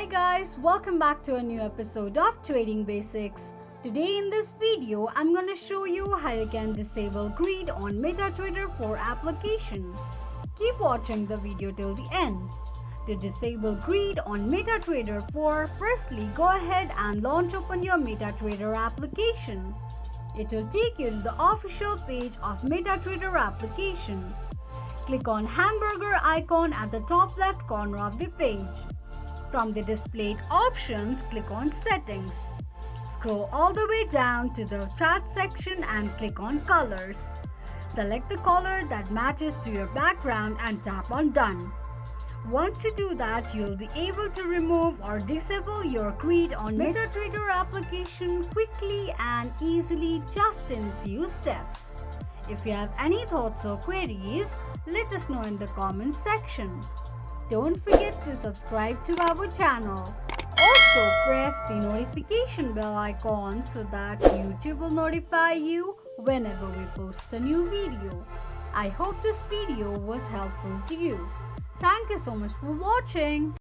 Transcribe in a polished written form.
guys, welcome back to a new episode of Trading Basics. Today in this video, I'm gonna show you how you can disable greed on MetaTrader 4 application. Keep watching the video till the end. To disable greed on MetaTrader 4, firstly go ahead and launch open your MetaTrader application. It will take you to the official page of MetaTrader application. Click on hamburger icon at the top left corner of the page. From the displayed options, click on Settings. Scroll all the way down to the Chat section and click on Colors. Select the color that matches to your background and tap on Done. Once you do that, you'll be able to remove or disable your greed on MetaTrader application quickly and easily just in a few steps. If you have any thoughts or queries, let us know in the comments section. Don't forget to subscribe to our channel. Also press the notification bell icon so that YouTube will notify you whenever we post a new video. I hope this video was helpful to you. Thank you so much for watching.